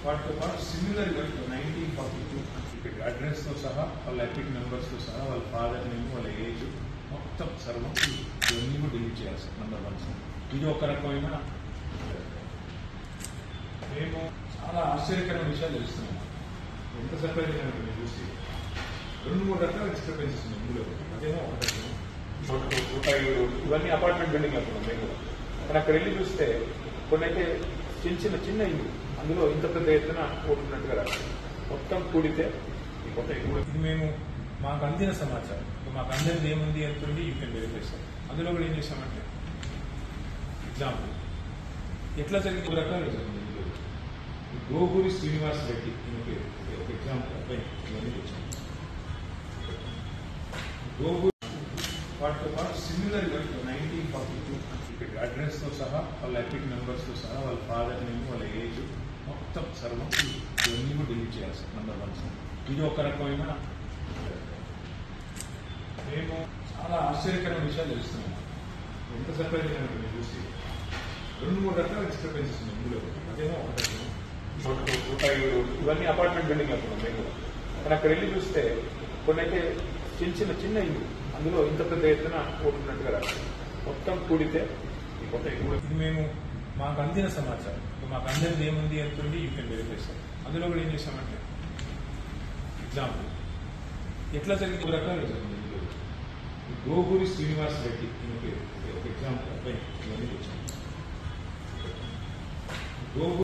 వాటితో పాటు సిమిలర్గా 1942 ఇక్కడ అడ్రస్తో సహా వాళ్ళ ఎపిక్ నెంబర్స్తో సహా వాళ్ళ ఫాదర్ నేమ్ వాళ్ళ ఏజ్ మొత్తం సర్వం ఇవన్నీ కూడా డిలీట్ చేయాల్సి నెంబర్ 1. ఇది ఒక రకమైన మేము చాలా ఆశ్చర్యకరమైన విషయాలు తెలుస్తున్నాం. ఎంత సర్ప్రైజ్ అయినా మీరు చూసి 2-3 రకాల డిస్టర్బెన్సెస్ ఉన్నాయి ఇందులో. అదేమో ఒక ఇవన్నీ అపార్ట్మెంట్ బిల్డింగ్ అనుకున్నాం మేము కూడా. కానీ అక్కడ వెళ్ళి చూస్తే కొన్ని అయితే చిన్న ఇల్లు, అందులో ఇంత పెద్ద ఎత్తున కూడుతున్నట్టుగా రాదు. మొత్తం కూడితే ఇది మేము మాకు అందిన సమాచారం, మాకు అందరిది ఏముంది అంటుంది యూ కెన్ వెరిఫై సార్. అందులో కూడా ఏం చేశామంటే ఎగ్జాంపుల్ ఎట్లా జరిగింది, 2 రకాలు జరిగింది. గోగురి శ్రీనివాస్ రెడ్డి ఒక ఎగ్జాంపుల్ అబ్బాయి ఇవన్నీ తెచ్చాము. గోగురి వాటితో పాటు సిమిలర్గా 1942 ఇక్కడ అడ్రస్తో సహా వాళ్ళ ఎపిక్ నెంబర్స్తో సహా వాళ్ళ ఫాదర్ నేమ్ వాళ్ళ ఏజ్ మొత్తం సర్వం ఇవన్నీ కూడా డిలీట్ చేయాల్సి నెంబర్ 1. ఇది ఒక రకమైన మేము చాలా ఆశ్చర్యకరమైన విషయాలు తెలుస్తున్నాం. ఎంత సర్ప్రైజ్ అయినా మీరు చూసి 2-3 రకాల డిస్టర్బెన్సెస్ ఉన్నాయి ఇందులో. అదేమో ఒక ఇవన్నీ అపార్ట్మెంట్ బిల్డింగ్ అనుకున్నాం మేము కూడా. కానీ అక్కడ వెళ్ళి చూస్తే కొన్ని అయితే చిన్న ఇల్లు, అందులో ఇంత పెద్ద ఎత్తున కూడుతున్నట్టుగా రాదు. మొత్తం కూడితే ఇది మేము మాకు అందిన సమాచారం, మాకు అందరిది ఏముంది అంటుంది యూ కెన్ వెరిఫై సార్. అందులో కూడా ఏం చేశామంటే ఎగ్జాంపుల్ ఎట్లా జరిగింది, 2 రకాలు జరిగింది. గోగురి శ్రీనివాస్ రెడ్డి ఒక ఎగ్జాంపుల్ అబ్బాయి ఇవన్నీ తెచ్చాము.